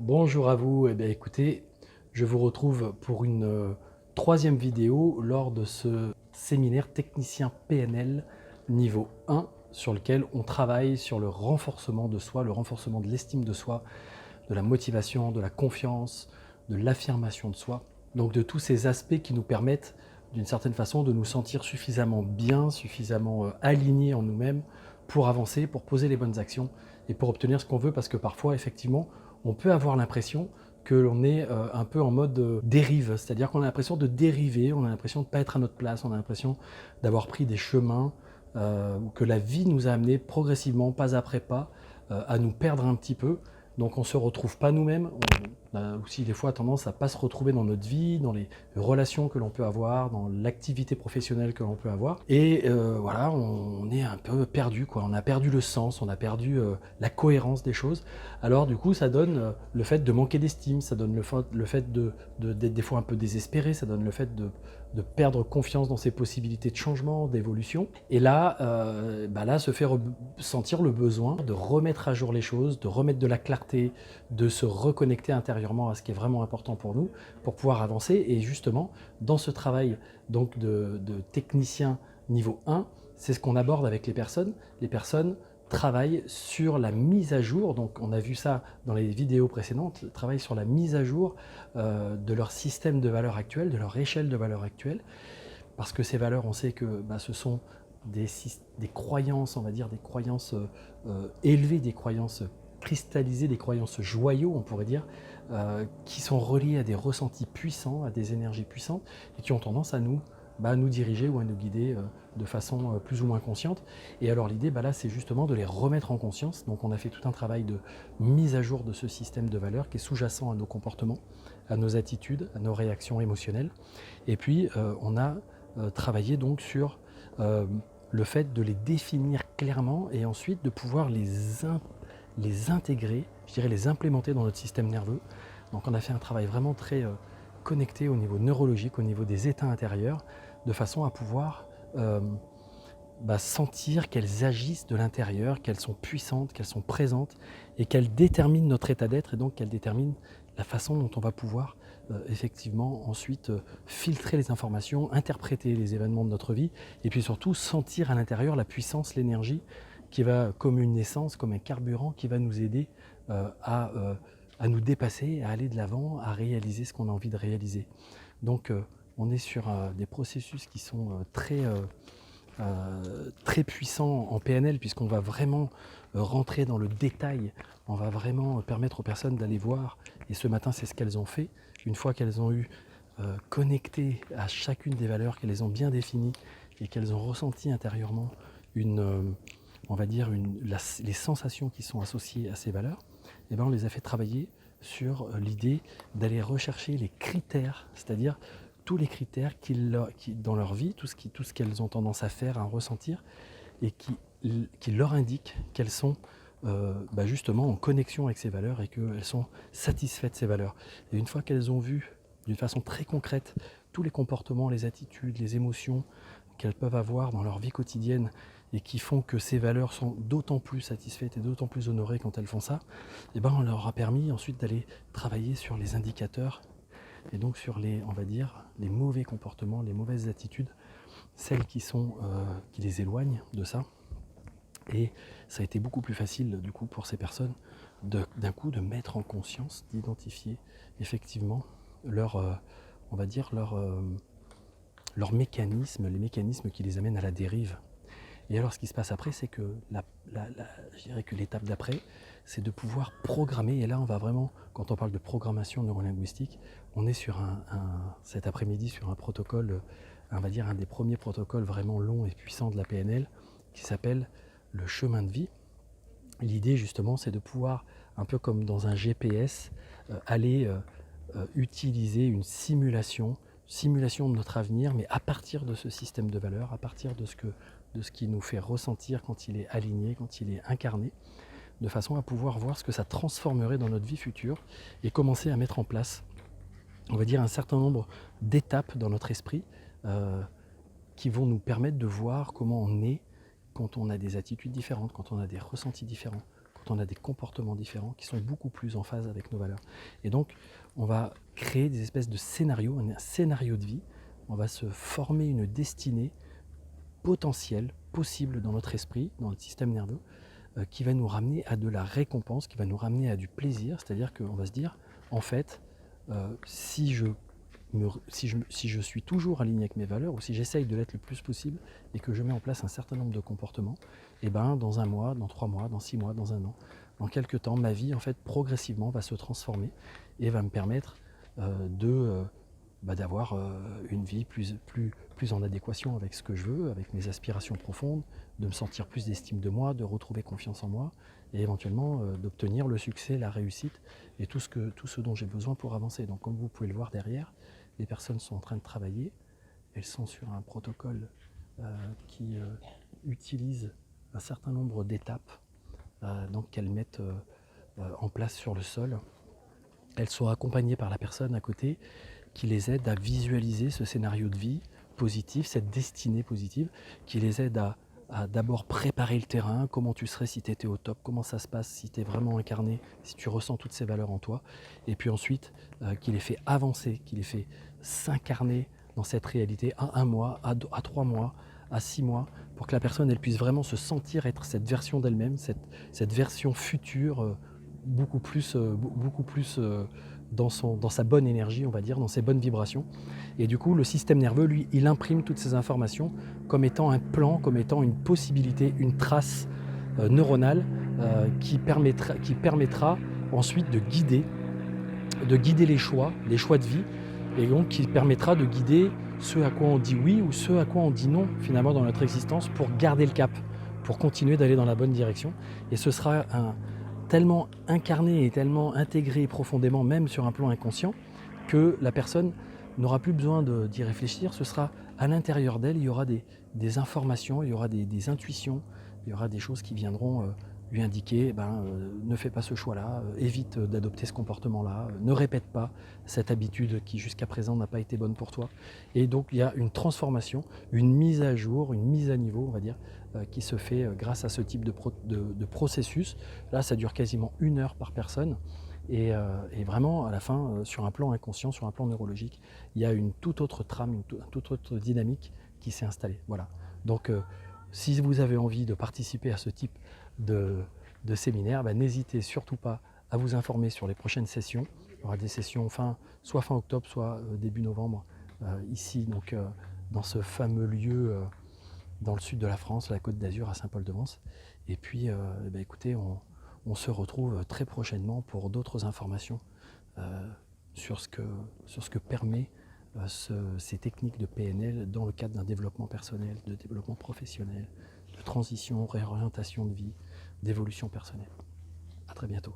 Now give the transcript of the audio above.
Bonjour à vous, eh bien écoutez, je vous retrouve pour une troisième vidéo lors de ce séminaire technicien PNL niveau 1 sur lequel on travaille sur le renforcement de soi, le renforcement de l'estime de soi, de la motivation, de la confiance, de l'affirmation de soi. Donc de tous ces aspects qui nous permettent d'une certaine façon de nous sentir suffisamment bien, suffisamment alignés en nous-mêmes pour avancer, pour poser les bonnes actions et pour obtenir ce qu'on veut, parce que parfois effectivement on peut avoir l'impression que l'on est un peu en mode dérive, c'est-à-dire qu'on a l'impression de dériver, on a l'impression de ne pas être à notre place, on a l'impression d'avoir pris des chemins que la vie nous a amenés progressivement, pas après pas, à nous perdre un petit peu. Donc on ne se retrouve pas nous-mêmes, on a aussi des fois tendance à ne pas se retrouver dans notre vie, dans les relations que l'on peut avoir, dans l'activité professionnelle que l'on peut avoir. Et voilà, on est un peu perdu, quoi. On a perdu le sens, on a perdu la cohérence des choses. Alors du coup, ça donne le fait de manquer d'estime, ça donne le fait d'être des fois un peu désespéré, ça donne le fait de perdre confiance dans ses possibilités de changement, d'évolution. Et là, là se fait sentir le besoin de remettre à jour les choses, de remettre de la clarté, de se reconnecter intérieurement à ce qui est vraiment important pour nous, pour pouvoir avancer. Et justement, dans ce travail donc de technicien niveau 1, c'est ce qu'on aborde avec les personnes. Les personnes travaillent sur la mise à jour, donc on a vu ça dans les vidéos précédentes, travaillent sur la mise à jour de leur système de valeurs actuel, de leur échelle de valeurs actuelle, parce que ces valeurs, on sait que ce sont des croyances, on va dire, des croyances élevées, des croyances cristallisées, des croyances joyaux, on pourrait dire, qui sont reliées à des ressentis puissants, à des énergies puissantes, et qui ont tendance à nous diriger ou à nous guider de façon plus ou moins consciente. Et alors l'idée, là, c'est justement de les remettre en conscience. Donc on a fait tout un travail de mise à jour de ce système de valeurs qui est sous-jacent à nos comportements, à nos attitudes, à nos réactions émotionnelles. Et puis on a travaillé donc sur le fait de les définir clairement et ensuite de pouvoir les intégrer, je dirais les implémenter dans notre système nerveux. Donc on a fait un travail vraiment très connecté au niveau neurologique, au niveau des états intérieurs, de façon à pouvoir sentir qu'elles agissent de l'intérieur, qu'elles sont puissantes, qu'elles sont présentes et qu'elles déterminent notre état d'être, et donc qu'elles déterminent la façon dont on va pouvoir effectivement ensuite filtrer les informations, interpréter les événements de notre vie, et puis surtout sentir à l'intérieur la puissance, l'énergie qui va comme une essence, comme un carburant qui va nous aider à nous dépasser, à aller de l'avant, à réaliser ce qu'on a envie de réaliser. Donc on est sur des processus qui sont très puissant en PNL, puisqu'on va vraiment rentrer dans le détail, on va vraiment permettre aux personnes d'aller voir, et ce matin c'est ce qu'elles ont fait, une fois qu'elles ont eu connecté à chacune des valeurs, qu'elles les ont bien définies, et qu'elles ont ressenti intérieurement on va dire les sensations qui sont associées à ces valeurs, et on les a fait travailler sur l'idée d'aller rechercher les critères, c'est-à-dire tous les critères dans leur vie, tout ce qu'elles ont tendance à faire, à ressentir, et qui leur indiquent qu'elles sont justement en connexion avec ces valeurs et qu'elles sont satisfaites de ces valeurs. Et une fois qu'elles ont vu d'une façon très concrète tous les comportements, les attitudes, les émotions qu'elles peuvent avoir dans leur vie quotidienne et qui font que ces valeurs sont d'autant plus satisfaites et d'autant plus honorées quand elles font ça, on leur a permis ensuite d'aller travailler sur les indicateurs et donc sur on va dire, les mauvais comportements, les mauvaises attitudes, celles qui les éloignent de ça. Et ça a été beaucoup plus facile du coup pour ces personnes d'un coup de mettre en conscience, d'identifier effectivement on va dire leurs mécanismes, les mécanismes qui les amènent à la dérive. Et alors ce qui se passe après, c'est que je dirais que l'étape d'après, c'est de pouvoir programmer. Et là, on va vraiment, quand on parle de programmation neurolinguistique, on est sur cet après-midi sur un protocole, on va dire un des premiers protocoles vraiment longs et puissants de la PNL, qui s'appelle le chemin de vie. L'idée justement, c'est de pouvoir, un peu comme dans un GPS, aller utiliser une simulation de notre avenir, mais à partir de ce système de valeurs, à partir de ce qui nous fait ressentir quand il est aligné, quand il est incarné, de façon à pouvoir voir ce que ça transformerait dans notre vie future et commencer à mettre en place, on va dire, un certain nombre d'étapes dans notre esprit qui vont nous permettre de voir comment on est quand on a des attitudes différentes, quand on a des ressentis différents, quand on a des comportements différents qui sont beaucoup plus en phase avec nos valeurs. Et donc, on va créer des espèces de scénarios, un scénario de vie. On va se former une destinée potentielle, possible dans notre esprit, dans notre système nerveux, qui va nous ramener à de la récompense, qui va nous ramener à du plaisir. C'est-à-dire qu'on va se dire, en fait, si je suis toujours aligné avec mes valeurs, ou si j'essaye de l'être le plus possible, et que je mets en place un certain nombre de comportements, et ben dans un mois, dans 3 mois, dans 6 mois, dans un an, dans quelques temps, ma vie, en fait, progressivement va se transformer et va me permettre d'avoir une vie plus en adéquation avec ce que je veux, avec mes aspirations profondes, de me sentir plus d'estime de moi, de retrouver confiance en moi, et éventuellement d'obtenir le succès, la réussite, et tout ce dont j'ai besoin pour avancer. Donc comme vous pouvez le voir derrière, les personnes sont en train de travailler, elles sont sur un protocole qui utilise un certain nombre d'étapes donc qu'elles mettent en place sur le sol. Elles sont accompagnées par la personne à côté qui les aide à visualiser ce scénario de vie positif, cette destinée positive, qui les aide à d'abord préparer le terrain, comment tu serais si tu étais au top, comment ça se passe si tu es vraiment incarné, si tu ressens toutes ces valeurs en toi, et puis ensuite qui les fait avancer, qui les fait s'incarner dans cette réalité à 1 mois, à 3 mois, à 6 mois, pour que la personne elle puisse vraiment se sentir être cette version d'elle-même, cette version future beaucoup plus dans sa bonne énergie, on va dire, dans ses bonnes vibrations. Et du coup, le système nerveux, lui, il imprime toutes ces informations comme étant un plan, comme étant une possibilité, une trace neuronale qui permettra ensuite de guider les choix de vie, et donc qui permettra de guider ce à quoi on dit oui ou ce à quoi on dit non finalement dans notre existence, pour garder le cap, pour continuer d'aller dans la bonne direction. Et ce sera tellement incarné et tellement intégré profondément, même sur un plan inconscient, que la personne n'aura plus besoin d'y réfléchir. Ce sera à l'intérieur d'elle, il y aura des informations, il y aura des intuitions, il y aura des choses qui viendront lui indiquer ne fais pas ce choix-là, évite d'adopter ce comportement-là, ne répète pas cette habitude qui jusqu'à présent n'a pas été bonne pour toi. Et donc il y a une transformation, une mise à jour, une mise à niveau, on va dire, qui se fait grâce à ce type de processus. Là, ça dure quasiment 1 heure par personne. Et vraiment, à la fin, sur un plan inconscient, sur un plan neurologique, il y a une toute autre trame, une toute autre dynamique qui s'est installée. Voilà. Donc, si vous avez envie de participer à ce type de séminaire, n'hésitez surtout pas à vous informer sur les prochaines sessions. Il y aura des sessions soit fin octobre, soit début novembre, ici, donc, dans ce fameux lieu dans le sud de la France, la Côte d'Azur, à Saint-Paul-de-Vence. Et puis, écoutez, on se retrouve très prochainement pour d'autres informations sur ce que permet ces techniques de PNL dans le cadre d'un développement personnel, de développement professionnel, de transition, réorientation de vie, d'évolution personnelle. À très bientôt.